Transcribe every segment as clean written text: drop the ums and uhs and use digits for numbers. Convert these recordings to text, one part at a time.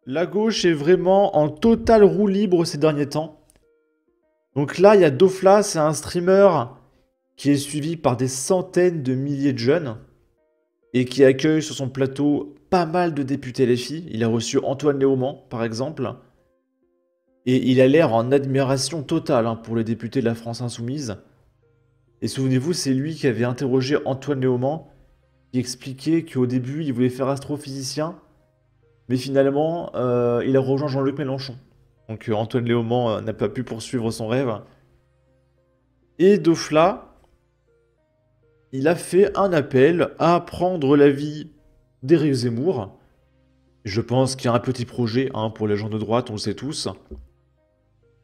La gauche est vraiment en totale roue libre ces derniers temps. Donc là, il y a Dofla, c'est un streamer qui est suivi par des centaines de milliers de jeunes et qui accueille sur son plateau pas mal de députés LFI. Il a reçu Antoine Léaumont, par exemple. Et il a l'air en admiration totale pour les députés de la France Insoumise. Et souvenez-vous, c'est lui qui avait interrogé Antoine Léaumont, qui expliquait qu'au début, il voulait faire astrophysicien, mais finalement, il a rejoint Jean-Luc Mélenchon. Donc Antoine Léaumont n'a pas pu poursuivre son rêve. Et Dofla, il a fait un appel à prendre l'avis d'Éric Zemmour. Je pense qu'il y a un petit projet pour les gens de droite, on le sait tous.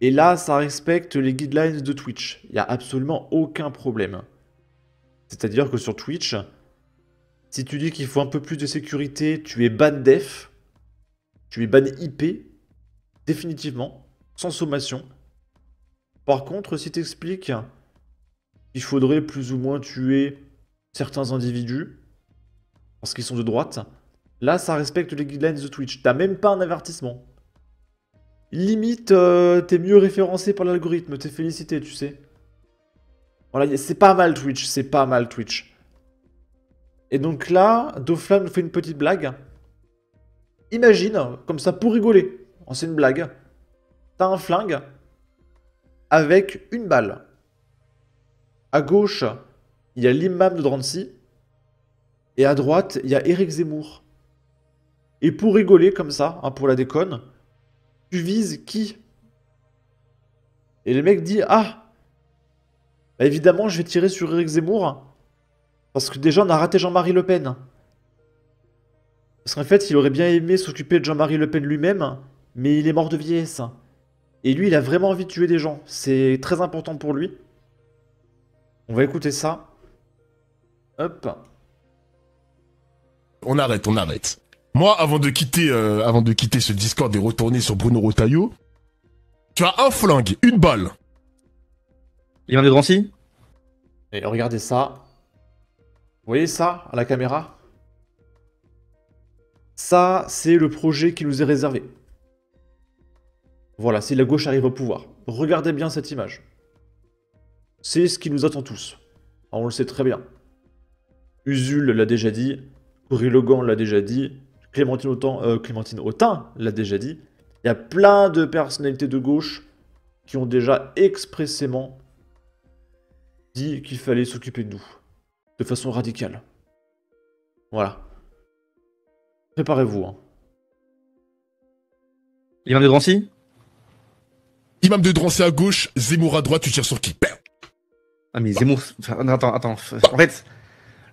Et là, ça respecte les guidelines de Twitch. Il n'y a absolument aucun problème. C'est-à-dire que sur Twitch, si tu dis qu'il faut un peu plus de sécurité, tu es ban def, tu es ban IP, définitivement, sans sommation. Par contre, si tu expliques qu'il faudrait plus ou moins tuer certains individus, parce qu'ils sont de droite, là, ça respecte les guidelines de Twitch. T'as même pas un avertissement. Limite, t'es mieux référencé par l'algorithme, t'es félicité, tu sais. Voilà, c'est pas mal Twitch, c'est pas mal Twitch. Et donc là, Dofla nous fait une petite blague. Imagine, comme ça, pour rigoler, c'est une blague, t'as un flingue avec une balle. À gauche, il y a l'imam de Drancy, et à droite, il y a Éric Zemmour. Et pour rigoler comme ça, pour la déconne, tu vises qui? Et le mec dit, ah, bah évidemment, je vais tirer sur Éric Zemmour, parce que déjà, on a raté Jean-Marie Le Pen. Parce qu'en fait, il aurait bien aimé s'occuper de Jean-Marie Le Pen lui-même, mais il est mort de vieillesse. Et lui, il a vraiment envie de tuer des gens. C'est très important pour lui. On va écouter ça. Hop. On arrête, on arrête. Moi, avant de quitter ce Discord et retourner sur Bruno Retailleau, tu as un flingue, une balle. Il vient de Drancy? Et regardez ça. Vous voyez ça à la caméra? Ça, c'est le projet qui nous est réservé. Voilà, si la gauche arrive au pouvoir. Regardez bien cette image. C'est ce qui nous attend tous. Alors, on le sait très bien. Usul l'a déjà dit, Cory Logan l'a déjà dit, Clémentine Autain l'a déjà dit. Il y a plein de personnalités de gauche qui ont déjà expressément dit qu'il fallait s'occuper de nous. De façon radicale. Voilà. Préparez-vous. Il vient de Drancy? Imam de Drancy à gauche, Zemmour à droite, tu tires sur qui? Ah mais Zemmour... Enfin, attends. En fait,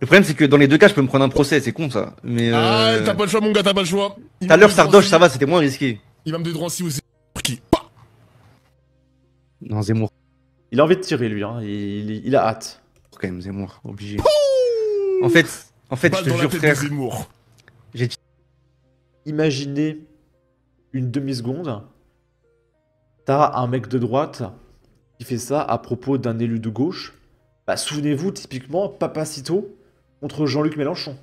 le problème c'est que dans les deux cas, je peux me prendre un procès, c'est con ça. Mais Ah, t'as pas le choix mon gars, t'as pas le choix. Tout à l'heure, Sardoche, ça va, c'était moins risqué. Imam de Drancy ou Zemmour qui? Non, Zemmour. Il a envie de tirer lui, il a hâte. Quand même, Zemmour, obligé. En fait, je te jure frère, j'ai... Imaginez une demi-seconde, t'as un mec de droite qui fait ça à propos d'un élu de gauche. Bah, souvenez-vous, typiquement, Papacito contre Jean-Luc Mélenchon.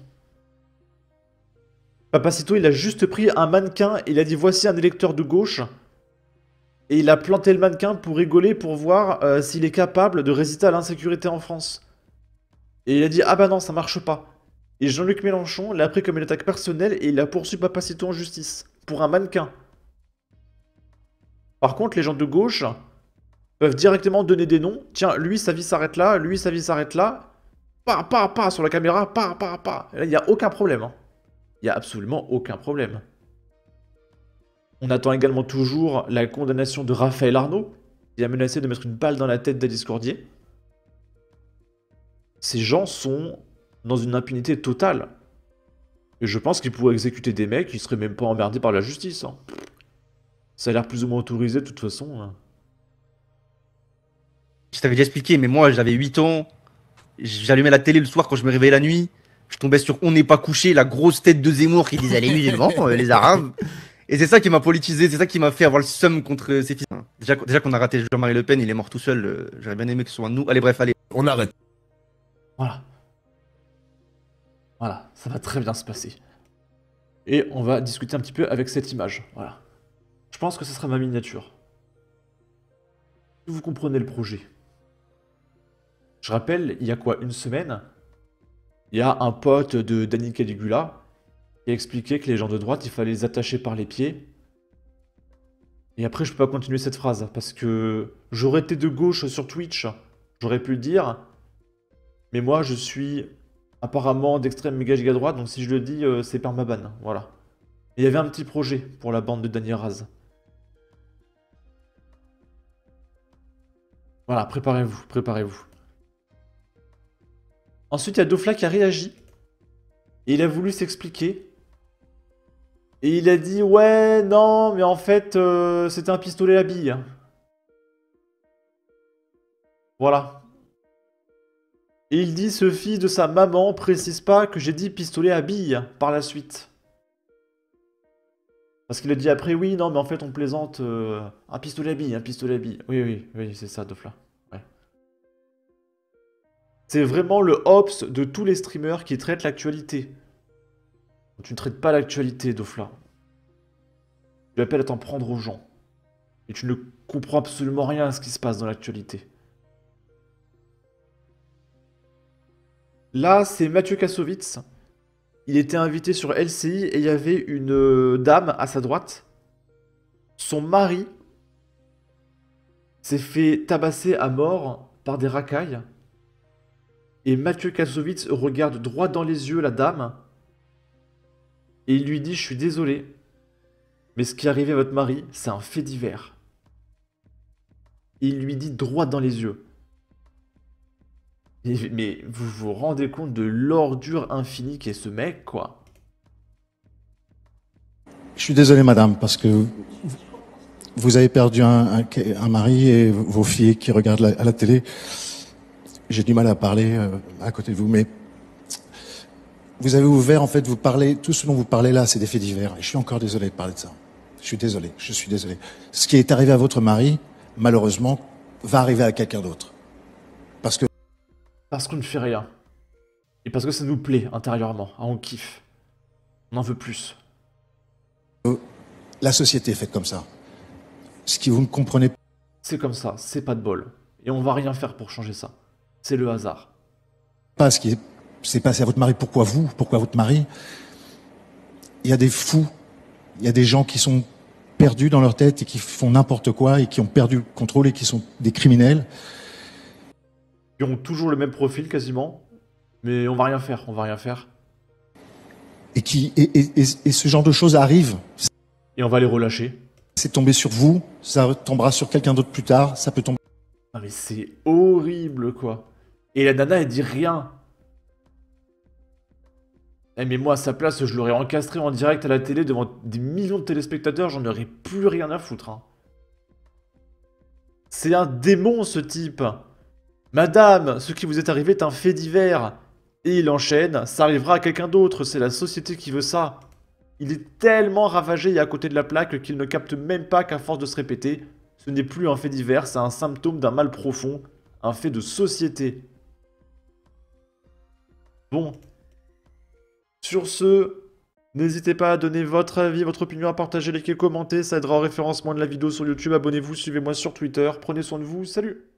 Papacito, il a juste pris un mannequin et il a dit voici un électeur de gauche. Et il a planté le mannequin pour rigoler, pour voir s'il est capable de résister à l'insécurité en France. Et il a dit ah bah non, ça marche pas. Et Jean-Luc Mélenchon l'a pris comme une attaque personnelle et il a poursuivi Papacito en justice. Pour un mannequin. Par contre, les gens de gauche peuvent directement donner des noms. Tiens, lui, sa vie s'arrête là, lui, sa vie s'arrête là. Pas, sur la caméra, pas. Là, il n'y a aucun problème. Il n'y a absolument aucun problème. On attend également toujours la condamnation de Raphaël Arnaud, qui a menacé de mettre une balle dans la tête d'Alice Cordier. Ces gens sont dans une impunité totale. Et je pense qu'ils pourraient exécuter des mecs qui seraient même pas emmerdés par la justice. Ça a l'air plus ou moins autorisé de toute façon. Je t'avais déjà expliqué, mais moi j'avais 8 ans, j'allumais la télé le soir quand je me réveillais la nuit, je tombais sur On n'est pas couché, la grosse tête de Zemmour qui disait les musulmans, les arabes. Et c'est ça qui m'a politisé, c'est ça qui m'a fait avoir le seum contre ces fils. Déjà qu'on a raté Jean-Marie Le Pen, il est mort tout seul, j'aurais bien aimé que ce soit un de nous. Allez bref, allez. On arrête. Voilà. Voilà, ça va très bien se passer. Et on va discuter un petit peu avec cette image. Voilà. Je pense que ce sera ma miniature. Vous comprenez le projet. Je rappelle, il y a quoi, une semaine, il y a un pote de Danny Caligula qui a expliqué que les gens de droite, il fallait les attacher par les pieds. Et après, je peux pas continuer cette phrase, parce que j'aurais été de gauche sur Twitch, j'aurais pu le dire, mais moi, je suis apparemment d'extrême méga giga droite, donc si je le dis, c'est permaban, voilà. Et il y avait un petit projet pour la bande de Dany Raz. Voilà, préparez-vous, préparez-vous. Ensuite, il y a Dofla qui a réagi. Et il a voulu s'expliquer. Et il a dit, ouais, non, mais en fait, c'était un pistolet à billes. Voilà. Et il dit, ce fils de sa maman précise pas que j'ai dit pistolet à billes par la suite. Parce qu'il a dit après, oui, non, mais en fait, on plaisante, un pistolet à billes, un pistolet à billes. Oui, oui, oui, c'est ça, Dofla. Ouais. C'est vraiment le Ops de tous les streamers qui traitent l'actualité. Tu ne traites pas l'actualité, Dofla. Tu appelles à t'en prendre aux gens. Et tu ne comprends absolument rien à ce qui se passe dans l'actualité. Là, c'est Mathieu Kassovitz. Il était invité sur LCI et il y avait une dame à sa droite. Son mari s'est fait tabasser à mort par des racailles. Et Mathieu Kassovitz regarde droit dans les yeux la dame. Et il lui dit, je suis désolé, mais ce qui est arrivé à votre mari, c'est un fait divers. Et il lui dit droit dans les yeux. Mais vous vous rendez compte de l'ordure infinie qu'est ce mec, quoi. Je suis désolé, madame, parce que vous avez perdu un mari et vos filles qui regardent à la télé. J'ai du mal à parler à côté de vous, mais vous avez ouvert, en fait, vous parlez, tout ce dont vous parlez là, c'est des faits divers. Et je suis encore désolé de parler de ça. Je suis désolé. Ce qui est arrivé à votre mari, malheureusement, va arriver à quelqu'un d'autre. Parce qu'on ne fait rien. Et parce que ça nous plaît intérieurement. Ah, on kiffe. On en veut plus. La société est faite comme ça. Ce qui vous ne comprenez C'est comme ça, c'est pas de bol. Et on va rien faire pour changer ça. C'est le hasard. pas, ce qui s'est passé à votre mari, pourquoi votre mari? Il y a des fous, il y a des gens qui sont perdus dans leur tête et qui font n'importe quoi et qui ont perdu le contrôle et qui sont des criminels. Ils ont toujours le même profil quasiment. Mais on va rien faire, on va rien faire. Et ce genre de choses arrive. Et on va les relâcher. C'est tombé sur vous, ça tombera sur quelqu'un d'autre plus tard, ça peut tomber. Ah mais c'est horrible quoi. Et la nana elle dit rien. Eh mais moi à sa place je l'aurais encastré en direct à la télé devant des millions de téléspectateurs, j'en aurais plus rien à foutre. Hein. C'est un démon ce type. Madame, ce qui vous est arrivé est un fait divers. Et il enchaîne, ça arrivera à quelqu'un d'autre, c'est la société qui veut ça. Il est tellement ravagé et à côté de la plaque qu'il ne capte même pas qu'à force de se répéter, ce n'est plus un fait divers, c'est un symptôme d'un mal profond, un fait de société. Bon. Sur ce, n'hésitez pas à donner votre avis, votre opinion, à partager, liker, commenter, ça aidera au référencement de la vidéo sur YouTube. Abonnez-vous, suivez-moi sur Twitter, prenez soin de vous, salut!